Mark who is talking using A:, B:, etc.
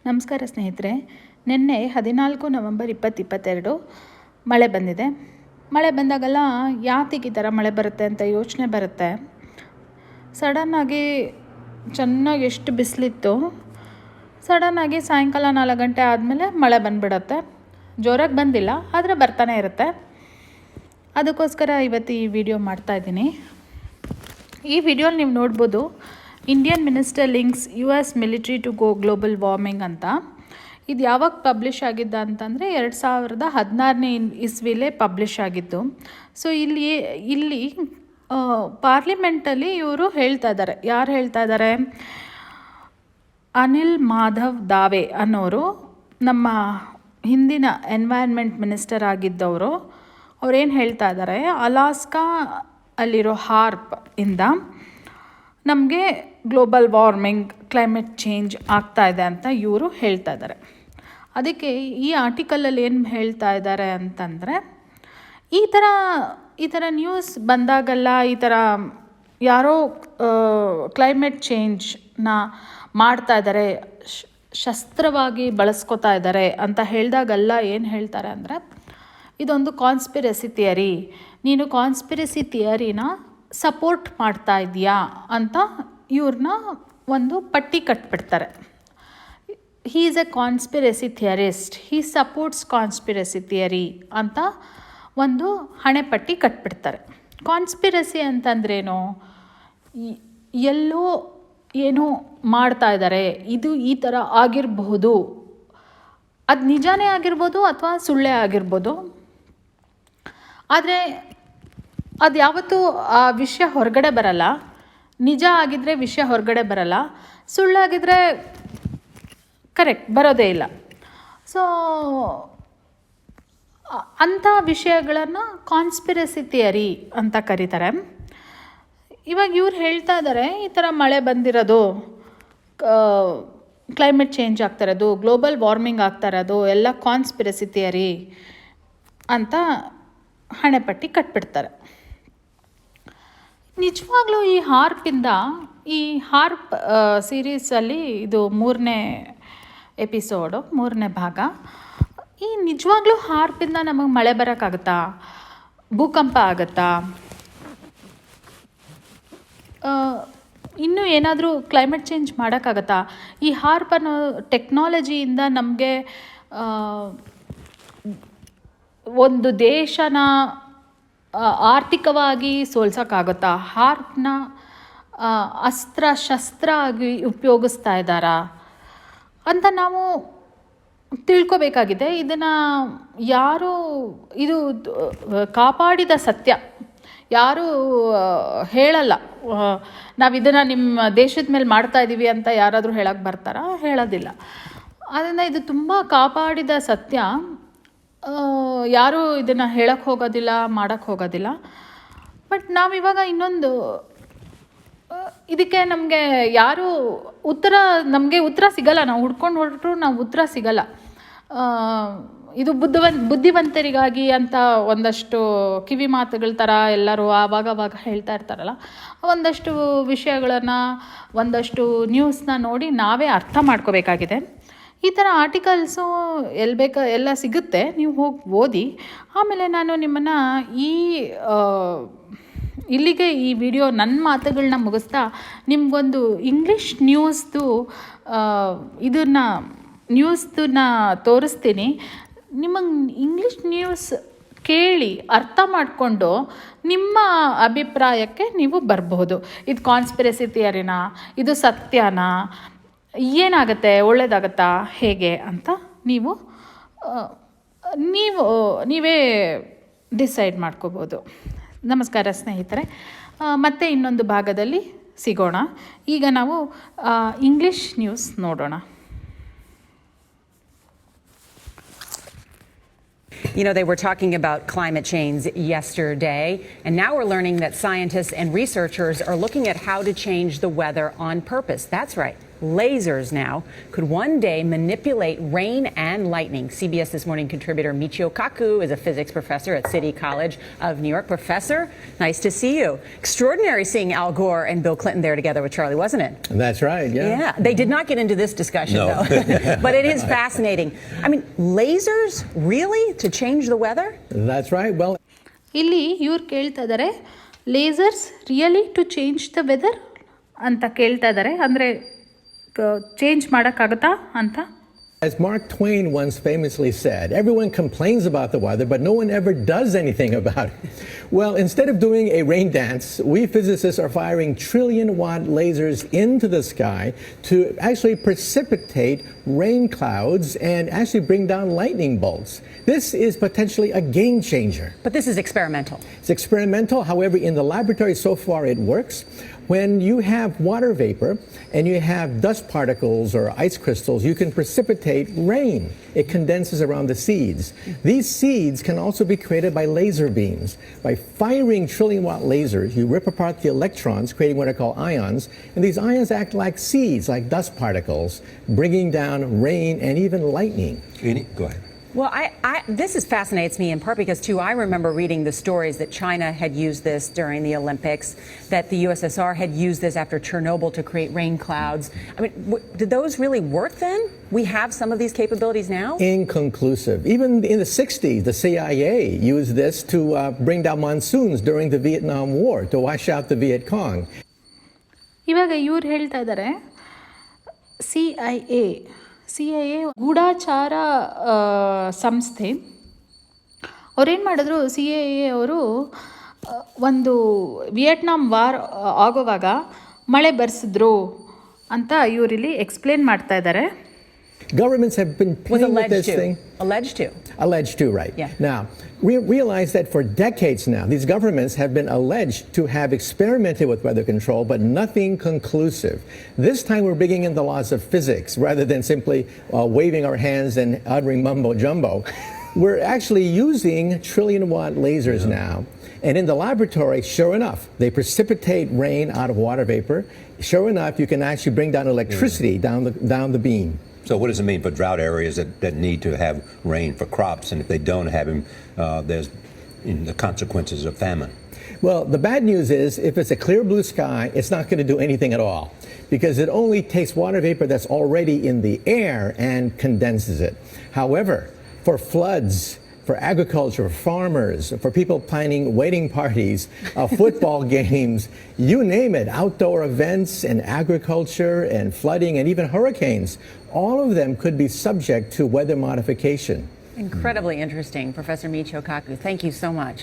A: ನಮಸ್ಕಾರ ಸ್ನೇಹಿತರೆ. ನಿನ್ನೆ 14 ನವೆಂಬರ್ 2022 ಮಳೆ ಬಂದಿದೆ. ಮಳೆ ಬಂದಾಗೆಲ್ಲ ಯಾತಿಗೆ ಈ ಥರ ಮಳೆ ಬರುತ್ತೆ ಅಂತ ಯೋಚನೆ ಬರುತ್ತೆ. ಸಡನ್ನಾಗಿ ಚೆನ್ನಾಗಿ ಎಷ್ಟು ಬಿಸಿಲಿತ್ತು, ಸಡನ್ನಾಗಿ ಸಾಯಂಕಾಲ 4 ಗಂಟೆ ಆದಮೇಲೆ ಮಳೆ ಬಂದುಬಿಡುತ್ತೆ. ಜೋರಾಗಿ ಬಂದಿಲ್ಲ, ಆದರೆ ಬರ್ತಾನೆ ಇರುತ್ತೆ. ಅದಕ್ಕೋಸ್ಕರ ಇವತ್ತು ಈ ವಿಡಿಯೋ ಮಾಡ್ತಾಯಿದ್ದೀನಿ. ಈ ವಿಡಿಯೋಲಿ ನೀವು ನೋಡ್ಬೋದು, Indian minister links US military to go global warming ಅಂತ. ಇದು ಯಾವಾಗ ಪಬ್ಲಿಷ್ ಆಗಿದ್ದ ಅಂತಂದರೆ 2016ನೇ ಇಸ್ವಿಲೇ ಪಬ್ಲಿಷ್ ಆಗಿದ್ದು. ಸೊ ಇಲ್ಲಿ ಪಾರ್ಲಿಮೆಂಟಲ್ಲಿ ಇವರು ಹೇಳ್ತಾ ಇದ್ದಾರೆ. ಯಾರು ಹೇಳ್ತಾ ಇದ್ದಾರೆ? ಅನಿಲ್ ಮಾಧವ್ ದಾವೆ ಅನ್ನೋರು, ನಮ್ಮ ಹಿಂದಿನ ಎನ್ವೈರ್ನ್ಮೆಂಟ್ ಮಿನಿಸ್ಟರ್ ಆಗಿದ್ದವರು. ಅವ್ರೇನು ಹೇಳ್ತಾ ಇದ್ದಾರೆ, ಅಲಾಸ್ಕಾ ಅಲ್ಲಿರೋ ಹಾರ್ಪ್ ಇಂದ ನಮಗೆ ಗ್ಲೋಬಲ್ ವಾರ್ಮಿಂಗ್, ಕ್ಲೈಮೇಟ್ ಚೇಂಜ್ ಆಗ್ತಾ ಇದೆ ಅಂತ ಇವರು ಹೇಳ್ತಾ ಇದ್ದಾರೆ. ಅದಕ್ಕೆ ಈ ಆರ್ಟಿಕಲಲ್ಲಿ ಏನು ಹೇಳ್ತಾ ಇದ್ದಾರೆ ಅಂತಂದರೆ, ಈ ಥರ ನ್ಯೂಸ್ ಬಂದಾಗೆಲ್ಲ ಈ ಥರ ಯಾರೋ ಕ್ಲೈಮೇಟ್ ಚೇಂಜ್ನ ಮಾಡ್ತಾ ಇದ್ದಾರೆ, ಶಸ್ತ್ರವಾಗಿ ಬಳಸ್ಕೊತಾ ಇದ್ದಾರೆ ಅಂತ ಹೇಳಿದಾಗೆಲ್ಲ ಏನು ಹೇಳ್ತಾರೆ ಅಂದರೆ, ಇದೊಂದು ಕಾನ್ಸ್ಪಿರಸಿ ಥಿಯರಿ, ನೀನು ಕಾನ್ಸ್ಪಿರಸಿ ಥಿಯರಿನ ಸಪೋರ್ಟ್ ಮಾಡ್ತಾ ಇದೆಯಾ ಅಂತ ಇವ್ರನ್ನ ಒಂದು ಪಟ್ಟಿ ಕಟ್ಬಿಡ್ತಾರೆ. He is a conspiracy theorist, he supports conspiracy theory ಅಂತ ಒಂದು ಹಣೆಪಟ್ಟಿ ಕಟ್ಬಿಡ್ತಾರೆ. ಕಾನ್ಸ್ಪಿರಸಿ ಅಂತಂದ್ರೇನು? ಎಲ್ಲೋ ಏನೋ ಮಾಡ್ತಾ ಇದ್ದಾರೆ, ಇದು ಈ ಥರ ಆಗಿರಬಹುದು, ಅದು ನಿಜಾನೇ ಆಗಿರ್ಬೋದು ಅಥವಾ ಸುಳ್ಳೇ ಆಗಿರ್ಬೋದು. ಆದರೆ ಅದು ಯಾವತ್ತೂ ಆ ವಿಷಯ ಹೊರಗಡೆ ಬರಲ್ಲ. ನಿಜ ಆಗಿದ್ದರೆ ವಿಷಯ ಹೊರಗಡೆ ಬರಲ್ಲ, ಸುಳ್ಳಾಗಿದ್ದರೆ ಕರೆಕ್ಟ್ ಬರೋದೇ ಇಲ್ಲ. ಸೊ ಅಂಥ ವಿಷಯಗಳನ್ನು ಕಾನ್ಸ್ಪಿರಸಿ ಥಿಯರಿ ಅಂತ ಕರೀತಾರೆ. ಇವಾಗ ಇವ್ರು ಹೇಳ್ತಾ ಇದ್ದಾರೆ, ಈ ಥರ ಮಳೆ ಬಂದಿರೋದು, ಕ್ಲೈಮೇಟ್ ಚೇಂಜ್ ಆಗ್ತಾ ಇರೋದು, ಗ್ಲೋಬಲ್ ವಾರ್ಮಿಂಗ್ ಆಗ್ತಾ ಇರೋದು ಎಲ್ಲ ಕಾನ್ಸ್ಪಿರಸಿ ಥಿಯರಿ ಅಂತ ಹಣೆಪಟ್ಟಿ ಕಟ್ಬಿಡ್ತಾರೆ. ನಿಜವಾಗ್ಲೂ ಈ ಹಾರ್ಪ್ ಸೀರೀಸಲ್ಲಿ ಇದು 3ನೇ ಎಪಿಸೋಡು, 3ನೇ ಭಾಗ. ಈ ನಿಜವಾಗ್ಲೂ ಹಾರ್ಪಿಂದ ನಮಗೆ ಮಳೆ ಬರೋಕ್ಕಾಗುತ್ತಾ? ಭೂಕಂಪ ಆಗುತ್ತಾ? ಇನ್ನೂ ಏನಾದರೂ ಕ್ಲೈಮೇಟ್ ಚೇಂಜ್ ಮಾಡೋಕ್ಕಾಗತ್ತಾ? ಈ ಹಾರ್ಪ್ ಅನ್ನೋ ಟೆಕ್ನಾಲಜಿಯಿಂದ ನಮಗೆ ಒಂದು ದೇಶನ ಆರ್ಥಿಕವಾಗಿ ಸೋಲ್ಸೋಕ್ಕಾಗುತ್ತಾ? ಹಾರ್ಪ್ನ ಶಸ್ತ್ರ ಆಗಿ ಉಪಯೋಗಿಸ್ತಾ ಇದ್ದಾರಾ ಅಂತ ನಾವು ತಿಳ್ಕೊಬೇಕಾಗಿದೆ. ಇದನ್ನು ಇದು ಕಾಪಾಡಿದ ಸತ್ಯ, ಯಾರೂ ಹೇಳಲ್ಲ. ನಾವು ಇದನ್ನು ನಿಮ್ಮ ದೇಶದ ಮೇಲೆ ಮಾಡ್ತಾಯಿದ್ದೀವಿ ಅಂತ ಯಾರಾದರೂ ಹೇಳಕ್ಕೆ ಬರ್ತಾರಾ? ಹೇಳೋದಿಲ್ಲ. ಆದ್ದರಿಂದ ಇದು ತುಂಬ ಕಾಪಾಡಿದ ಸತ್ಯ. ಯಾರೂ ಇದನ್ನು ಹೇಳಕ್ಕೆ ಹೋಗೋದಿಲ್ಲ, ಮಾಡೋಕ್ಕೆ ಹೋಗೋದಿಲ್ಲ. ಬಟ್ ನಾವಿವಾಗ ಇನ್ನೊಂದು ಇದಕ್ಕೆ ನಮಗೆ ಯಾರೂ ಉತ್ತರ ಸಿಗಲ್ಲ. ನಾವು ಹುಡ್ಕೊಂಡು ಹೊರಟರು ನಾವು ಉತ್ತರ ಸಿಗಲ್ಲ. ಇದು ಬುದ್ಧಿವಂತರಿಗಾಗಿ ಅಂತ ಒಂದಷ್ಟು ಕಿವಿ ಮಾತುಗಳ ಥರ ಎಲ್ಲರೂ ಆವಾಗ ಹೇಳ್ತಾ ಇರ್ತಾರಲ್ಲ, ಒಂದಷ್ಟು ವಿಷಯಗಳನ್ನು, ಒಂದಷ್ಟು ನ್ಯೂಸ್ನ ನೋಡಿ ನಾವೇ ಅರ್ಥ ಮಾಡ್ಕೋಬೇಕಾಗಿದೆ. ಈ ಥರ ಆರ್ಟಿಕಲ್ಸು ಎಲ್ಲ ಸಿಗುತ್ತೆ, ನೀವು ಹೋಗಿ ಓದಿ. ಆಮೇಲೆ ನಾನು ನಿಮ್ಮನ್ನು ಇಲ್ಲಿಗೆ ಈ ವಿಡಿಯೋ ನನ್ನ ಮಾತುಗಳನ್ನ ಮುಗಿಸ್ತಾ ನಿಮಗೊಂದು ಇಂಗ್ಲೀಷ್ ನ್ಯೂಸ್ದನ್ನ ತೋರಿಸ್ತೀನಿ. ನಿಮಗೆ ಇಂಗ್ಲೀಷ್ ನ್ಯೂಸ್ ಕೇಳಿ ಅರ್ಥ ಮಾಡಿಕೊಂಡು ನಿಮ್ಮ ಅಭಿಪ್ರಾಯಕ್ಕೆ ನೀವು ಬರಬಹುದು. ಇದು ಕಾನ್ಸ್ಪಿರಸಿ ಥಿಯರಿನಾ, ಇದು ಸತ್ಯನಾ, ಏನಾಗುತ್ತೆ, ಒಳ್ಳೇದಾಗತ್ತಾ, ಹೇಗೆ ಅಂತ ನೀವೇ ಡಿಸೈಡ್ ಮಾಡ್ಕೋಬೋದು. ನಮಸ್ಕಾರ ಸ್ನೇಹಿತರೆ, ಮತ್ತೆ ಇನ್ನೊಂದು ಭಾಗದಲ್ಲಿ ಸಿಗೋಣ. ಈಗ ನಾವು ಇಂಗ್ಲೀಷ್ ನ್ಯೂಸ್ ನೋಡೋಣ.
B: You know, they were talking about climate change yesterday, and now we're learning that scientists and researchers are looking at how to change the weather on purpose. That's right. lasers now could one day manipulate rain and lightning. CBS This Morning contributor Michio Kaku is a physics professor at City College of New York. Professor, nice to see you. Extraordinary seeing Al Gore and Bill Clinton there together with Charlie, wasn't it?
C: That's right, yeah.
B: Yeah, they did not get into this discussion,
C: No.
B: though. But it is fascinating. I mean, lasers, really? To change the weather?
C: That's right. Well,
A: ಇಲ್ಲಿ ಇವ್ರು ಕೇಳ್ತಾ ಇದ್ದಾರೆ lasers really to change the weather ಅಂತ ಕೇಳ್ತಾ ಇದ್ದಾರೆ. ಅಂದರೆ change ಮಾಡೋಕ್ಕಾಗುತ್ತಾ ಅಂತ.
C: as Mark Twain once famously said, everyone complains about the weather, but no one ever does anything about it. Well, instead of doing a rain dance, we physicists are firing trillion-watt lasers into the sky to actually precipitate rain clouds and actually bring down lightning bolts. This is potentially a game changer.
B: But this is experimental.
C: It's experimental. However, in the laboratory so far it works. When you have water vapor and you have dust particles or ice crystals, you can precipitate rain. It condenses around the seeds. These seeds can also be created by laser beams. By firing trillion-watt lasers, you rip apart the electrons, creating what are called ions, and these ions act like seeds, like dust particles, bringing down rain and even lightning.
D: Go ahead.
B: Well, this fascinates me in part because, too, I remember reading the stories that China had used this during the Olympics, that the USSR had used this after Chernobyl to create rain clouds. I mean, did those really work then? We have some of these capabilities now?
C: Inconclusive. Even in the 60s, the CIA used this to bring down monsoons during the Vietnam War, to wash out the Viet Cong.
A: ಇವಾಗ ಇವ್ರು ಹೇಳ್ತಾ ಇದ್ದಾರೆ C I A ಗೂಢಾಚಾರ ಸಂಸ್ಥೆ ಅವ್ರೇನು ಮಾಡಿದ್ರು. C I A ಅವರು ಒಂದು Vietnam war ಆಗೋವಾಗ ಮಳೆ ಬರ್ಸಿದ್ರು ಅಂತ ಇವರಿಲ್ಲಿ ಎಕ್ಸ್ಪ್ಲೇನ್ ಮಾಡ್ತಾ ಇದ್ದಾರೆ.
C: Governments have been playing with this thing.
B: Alleged to.
C: Alleged to, right.
B: Yeah.
C: Now, we realize that for decades now, these governments have been alleged to have experimented with weather control, but nothing conclusive. This time we're bringing in the laws of physics rather than simply waving our hands and uttering mumbo-jumbo. We're actually using trillion-watt lasers now. And in the laboratory, sure enough, they precipitate rain out of water vapor. Sure enough, you can actually bring down electricity down the beam.
D: So what does it mean for drought areas that need to have rain for crops, and if they don't have them, there's the consequences of famine?
C: Well, the bad news is if it's a clear blue sky, it's not going to do anything at all because it only takes water vapor that's already in the air and condenses it. However, for floods, for agriculture, farmers, for people planning wedding parties, football games, you name it, outdoor events and agriculture and flooding and even hurricanes, all of them could be subject to weather modification.
B: Incredibly interesting, Professor Michio Kaku. Thank you so much.